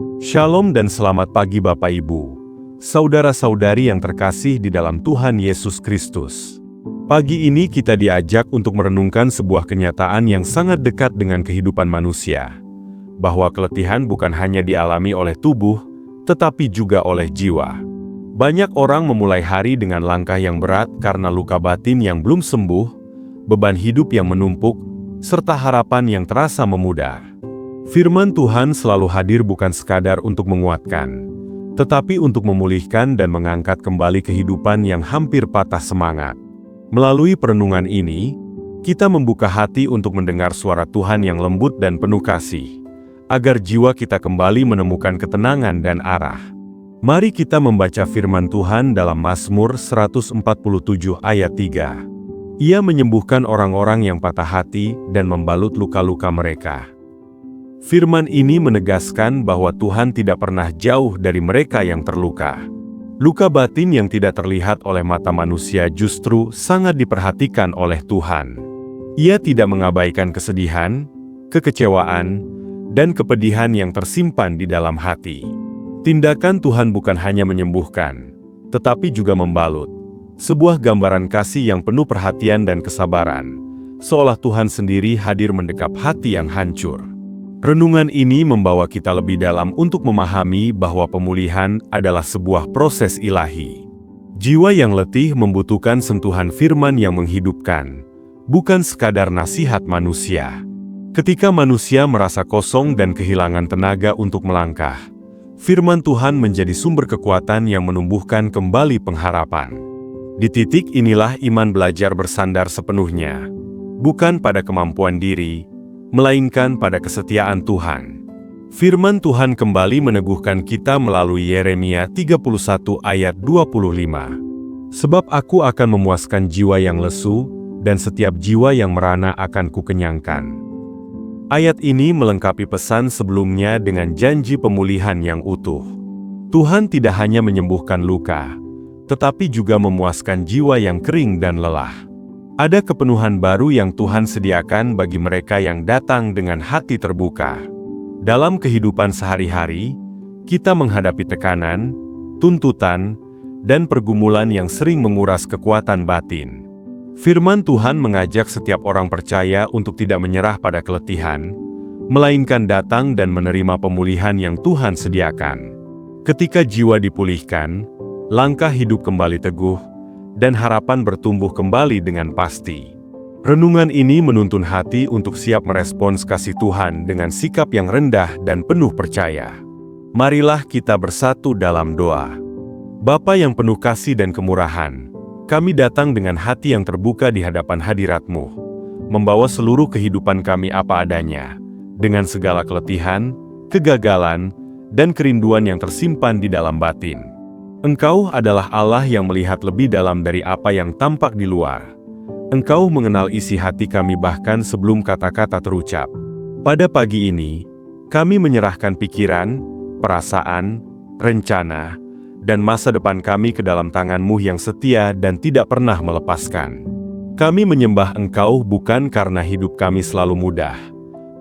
Shalom dan selamat pagi Bapak Ibu, saudara-saudari yang terkasih di dalam Tuhan Yesus Kristus. Pagi ini kita diajak untuk merenungkan sebuah kenyataan yang sangat dekat dengan kehidupan manusia, bahwa keletihan bukan hanya dialami oleh tubuh, tetapi juga oleh jiwa. Banyak orang memulai hari dengan langkah yang berat karena luka batin yang belum sembuh, beban hidup yang menumpuk, serta harapan yang terasa memudar. Firman Tuhan selalu hadir bukan sekadar untuk menguatkan, tetapi untuk memulihkan dan mengangkat kembali kehidupan yang hampir patah semangat. Melalui perenungan ini, kita membuka hati untuk mendengar suara Tuhan yang lembut dan penuh kasih, agar jiwa kita kembali menemukan ketenangan dan arah. Mari kita membaca firman Tuhan dalam Mazmur 147 ayat 3. Ia menyembuhkan orang-orang yang patah hati dan membalut luka-luka mereka. Firman ini menegaskan bahwa Tuhan tidak pernah jauh dari mereka yang terluka. Luka batin yang tidak terlihat oleh mata manusia justru sangat diperhatikan oleh Tuhan. Ia tidak mengabaikan kesedihan, kekecewaan, dan kepedihan yang tersimpan di dalam hati. Tindakan Tuhan bukan hanya menyembuhkan, tetapi juga membalut. Sebuah gambaran kasih yang penuh perhatian dan kesabaran, seolah Tuhan sendiri hadir mendekap hati yang hancur. Renungan ini membawa kita lebih dalam untuk memahami bahwa pemulihan adalah sebuah proses ilahi. Jiwa yang letih membutuhkan sentuhan firman yang menghidupkan, bukan sekadar nasihat manusia. Ketika manusia merasa kosong dan kehilangan tenaga untuk melangkah, firman Tuhan menjadi sumber kekuatan yang menumbuhkan kembali pengharapan. Di titik inilah iman belajar bersandar sepenuhnya, bukan pada kemampuan diri, melainkan pada kesetiaan Tuhan. Firman Tuhan kembali meneguhkan kita melalui Yeremia 31 ayat 25. Sebab aku akan memuaskan jiwa yang lesu, dan setiap jiwa yang merana akan kukenyangkan. Ayat ini melengkapi pesan sebelumnya dengan janji pemulihan yang utuh. Tuhan tidak hanya menyembuhkan luka, tetapi juga memuaskan jiwa yang kering dan lelah. Ada kepenuhan baru yang Tuhan sediakan bagi mereka yang datang dengan hati terbuka. Dalam kehidupan sehari-hari, kita menghadapi tekanan, tuntutan, dan pergumulan yang sering menguras kekuatan batin. Firman Tuhan mengajak setiap orang percaya untuk tidak menyerah pada keletihan, melainkan datang dan menerima pemulihan yang Tuhan sediakan. Ketika jiwa dipulihkan, langkah hidup kembali teguh, dan harapan bertumbuh kembali dengan pasti. Renungan ini menuntun hati untuk siap merespons kasih Tuhan dengan sikap yang rendah dan penuh percaya. Marilah kita bersatu dalam doa. Bapa yang penuh kasih dan kemurahan, kami datang dengan hati yang terbuka di hadapan hadirat-Mu, membawa seluruh kehidupan kami apa adanya, dengan segala keletihan, kegagalan, dan kerinduan yang tersimpan di dalam batin. Engkau adalah Allah yang melihat lebih dalam dari apa yang tampak di luar. Engkau mengenal isi hati kami bahkan sebelum kata-kata terucap. Pada pagi ini, kami menyerahkan pikiran, perasaan, rencana, dan masa depan kami ke dalam tangan-Mu yang setia dan tidak pernah melepaskan. Kami menyembah Engkau bukan karena hidup kami selalu mudah,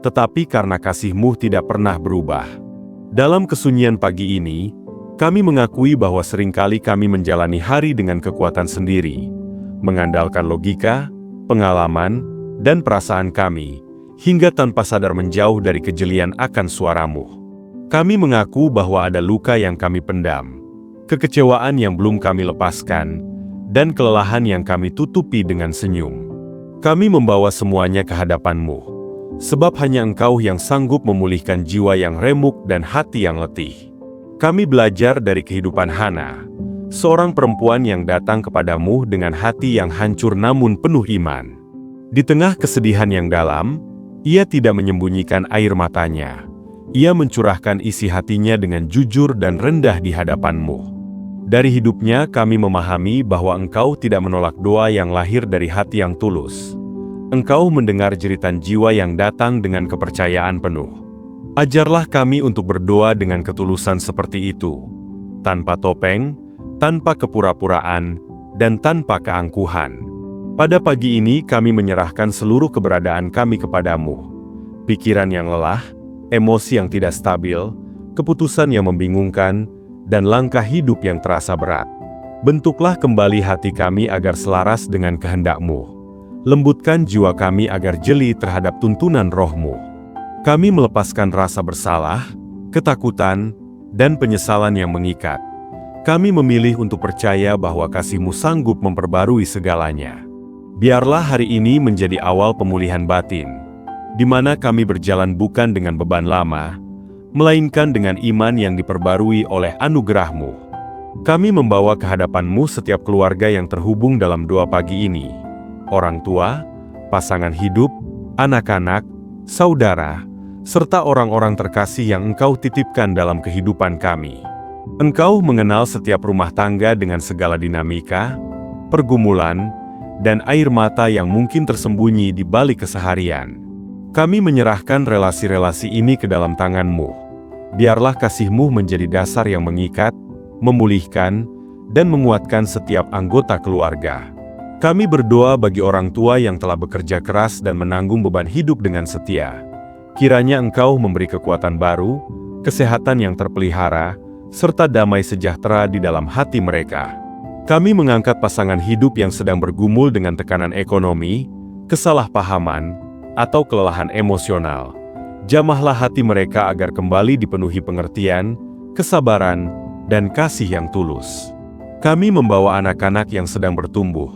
tetapi karena kasih-Mu tidak pernah berubah. Dalam kesunyian pagi ini, kami mengakui bahwa seringkali kami menjalani hari dengan kekuatan sendiri, mengandalkan logika, pengalaman, dan perasaan kami, hingga tanpa sadar menjauh dari kejelian akan suara-Mu. Kami mengaku bahwa ada luka yang kami pendam, kekecewaan yang belum kami lepaskan, dan kelelahan yang kami tutupi dengan senyum. Kami membawa semuanya ke hadapan-Mu, sebab hanya Engkau yang sanggup memulihkan jiwa yang remuk dan hati yang letih. Kami belajar dari kehidupan Hana, seorang perempuan yang datang kepadamu dengan hati yang hancur namun penuh iman. Di tengah kesedihan yang dalam, ia tidak menyembunyikan air matanya. Ia mencurahkan isi hatinya dengan jujur dan rendah di hadapan-Mu. Dari hidupnya kami memahami bahwa Engkau tidak menolak doa yang lahir dari hati yang tulus. Engkau mendengar jeritan jiwa yang datang dengan kepercayaan penuh. Ajarlah kami untuk berdoa dengan ketulusan seperti itu, tanpa topeng, tanpa kepura-puraan, dan tanpa keangkuhan. Pada pagi ini kami menyerahkan seluruh keberadaan kami kepadamu. Pikiran yang lelah, emosi yang tidak stabil, keputusan yang membingungkan, dan langkah hidup yang terasa berat. Bentuklah kembali hati kami agar selaras dengan kehendak-Mu. Lembutkan jiwa kami agar jeli terhadap tuntunan Roh-Mu. Kami melepaskan rasa bersalah, ketakutan, dan penyesalan yang mengikat. Kami memilih untuk percaya bahwa kasih-Mu sanggup memperbarui segalanya. Biarlah hari ini menjadi awal pemulihan batin, di mana kami berjalan bukan dengan beban lama, melainkan dengan iman yang diperbarui oleh anugerah-Mu. Kami membawa ke hadapan-Mu setiap keluarga yang terhubung dalam doa pagi ini. Orang tua, pasangan hidup, anak-anak, saudara, serta orang-orang terkasih yang Engkau titipkan dalam kehidupan kami. Engkau mengenal setiap rumah tangga dengan segala dinamika, pergumulan, dan air mata yang mungkin tersembunyi di balik keseharian. Kami menyerahkan relasi-relasi ini ke dalam tangan-Mu. Biarlah kasih-Mu menjadi dasar yang mengikat, memulihkan, dan menguatkan setiap anggota keluarga. Kami berdoa bagi orang tua yang telah bekerja keras dan menanggung beban hidup dengan setia. Kiranya Engkau memberi kekuatan baru, kesehatan yang terpelihara, serta damai sejahtera di dalam hati mereka. Kami mengangkat pasangan hidup yang sedang bergumul dengan tekanan ekonomi, kesalahpahaman, atau kelelahan emosional. Jamahlah hati mereka agar kembali dipenuhi pengertian, kesabaran, dan kasih yang tulus. Kami membawa anak-anak yang sedang bertumbuh.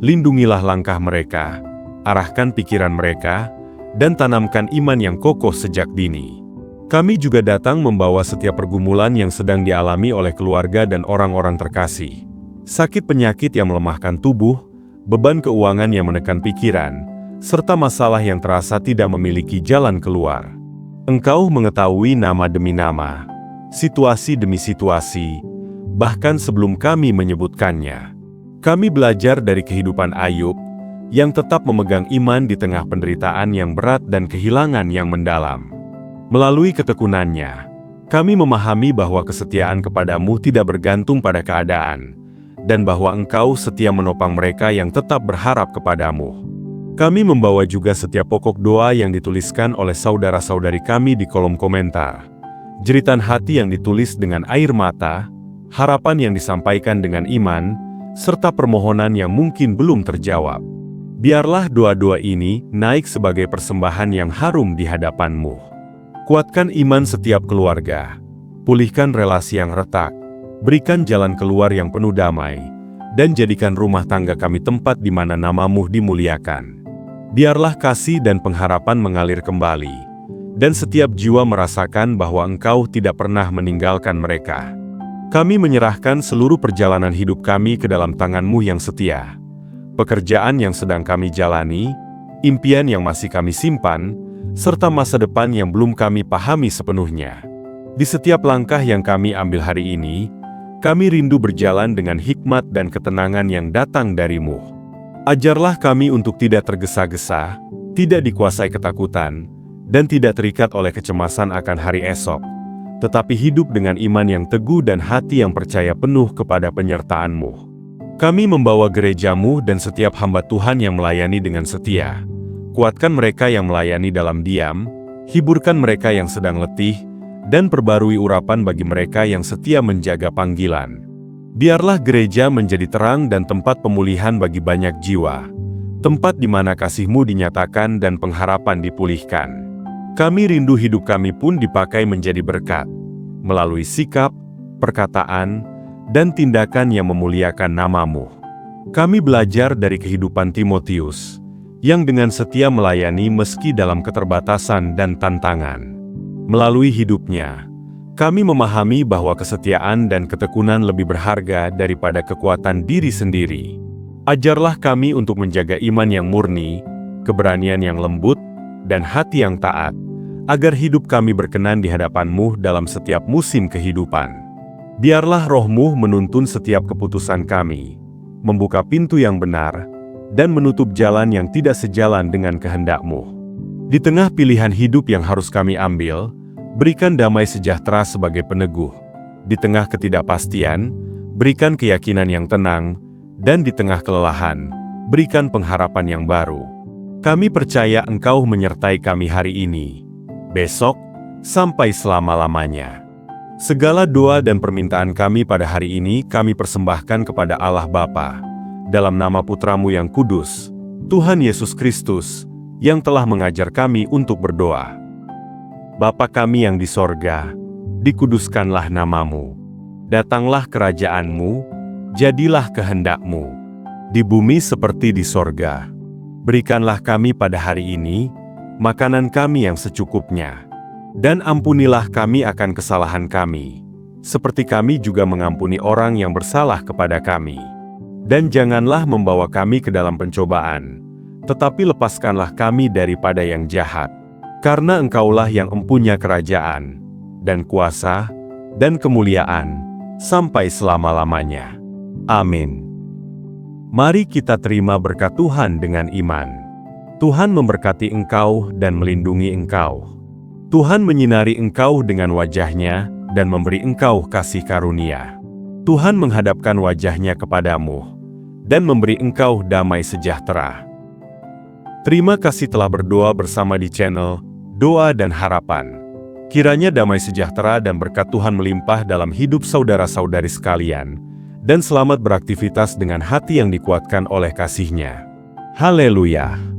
Lindungilah langkah mereka, arahkan pikiran mereka, dan tanamkan iman yang kokoh sejak dini. Kami juga datang membawa setiap pergumulan yang sedang dialami oleh keluarga dan orang-orang terkasih. Sakit penyakit yang melemahkan tubuh, beban keuangan yang menekan pikiran, serta masalah yang terasa tidak memiliki jalan keluar. Engkau mengetahui nama demi nama, situasi demi situasi, bahkan sebelum kami menyebutkannya. Kami belajar dari kehidupan Ayub, yang tetap memegang iman di tengah penderitaan yang berat dan kehilangan yang mendalam. Melalui ketekunannya, kami memahami bahwa kesetiaan kepada-Mu tidak bergantung pada keadaan, dan bahwa Engkau setia menopang mereka yang tetap berharap kepada-Mu. Kami membawa juga setiap pokok doa yang dituliskan oleh saudara-saudari kami di kolom komentar. Jeritan hati yang ditulis dengan air mata, harapan yang disampaikan dengan iman, serta permohonan yang mungkin belum terjawab. Biarlah doa-doa ini naik sebagai persembahan yang harum di hadapan-Mu. Kuatkan iman setiap keluarga, pulihkan relasi yang retak, berikan jalan keluar yang penuh damai, dan jadikan rumah tangga kami tempat di mana nama-Mu dimuliakan. Biarlah kasih dan pengharapan mengalir kembali, dan setiap jiwa merasakan bahwa Engkau tidak pernah meninggalkan mereka. Kami menyerahkan seluruh perjalanan hidup kami ke dalam tangan-Mu yang setia. Pekerjaan yang sedang kami jalani, impian yang masih kami simpan, serta masa depan yang belum kami pahami sepenuhnya. Di setiap langkah yang kami ambil hari ini, kami rindu berjalan dengan hikmat dan ketenangan yang datang dari-Mu. Ajarlah kami untuk tidak tergesa-gesa, tidak dikuasai ketakutan, dan tidak terikat oleh kecemasan akan hari esok, tetapi hidup dengan iman yang teguh dan hati yang percaya penuh kepada penyertaan-Mu. Kami membawa gereja-Mu dan setiap hamba Tuhan yang melayani dengan setia. Kuatkan mereka yang melayani dalam diam, hiburkan mereka yang sedang letih, dan perbarui urapan bagi mereka yang setia menjaga panggilan. Biarlah gereja menjadi terang dan tempat pemulihan bagi banyak jiwa, tempat di mana kasih-Mu dinyatakan dan pengharapan dipulihkan. Kami rindu hidup kami pun dipakai menjadi berkat, melalui sikap, perkataan, dan tindakan yang memuliakan nama-Mu. Kami belajar dari kehidupan Timotius, yang dengan setia melayani meski dalam keterbatasan dan tantangan. Melalui hidupnya, kami memahami bahwa kesetiaan dan ketekunan lebih berharga daripada kekuatan diri sendiri. Ajarlah kami untuk menjaga iman yang murni, keberanian yang lembut, dan hati yang taat, agar hidup kami berkenan di hadapan-Mu dalam setiap musim kehidupan. Biarlah Roh-Mu menuntun setiap keputusan kami, membuka pintu yang benar, dan menutup jalan yang tidak sejalan dengan kehendak-Mu. Di tengah pilihan hidup yang harus kami ambil, berikan damai sejahtera sebagai peneguh. Di tengah ketidakpastian, berikan keyakinan yang tenang, dan di tengah kelelahan, berikan pengharapan yang baru. Kami percaya Engkau menyertai kami hari ini, besok, sampai selama-lamanya. Segala doa dan permintaan kami pada hari ini kami persembahkan kepada Allah Bapa, dalam nama Putra-Mu yang kudus, Tuhan Yesus Kristus, yang telah mengajar kami untuk berdoa. Bapa kami yang di sorga, dikuduskanlah nama-Mu. Datanglah kerajaan-Mu, jadilah kehendak-Mu, di bumi seperti di sorga. Berikanlah kami pada hari ini, makanan kami yang secukupnya. Dan ampunilah kami akan kesalahan kami, seperti kami juga mengampuni orang yang bersalah kepada kami. Dan janganlah membawa kami ke dalam pencobaan, tetapi lepaskanlah kami daripada yang jahat. Karena Engkaulah yang empunya kerajaan, dan kuasa, dan kemuliaan, sampai selama-lamanya. Amin. Mari kita terima berkat Tuhan dengan iman. Tuhan memberkati engkau dan melindungi engkau. Tuhan menyinari engkau dengan wajah-Nya dan memberi engkau kasih karunia. Tuhan menghadapkan wajah-Nya kepadamu dan memberi engkau damai sejahtera. Terima kasih telah berdoa bersama di channel Doa dan Harapan. Kiranya damai sejahtera dan berkat Tuhan melimpah dalam hidup saudara-saudari sekalian, dan selamat beraktivitas dengan hati yang dikuatkan oleh kasih-Nya. Haleluya!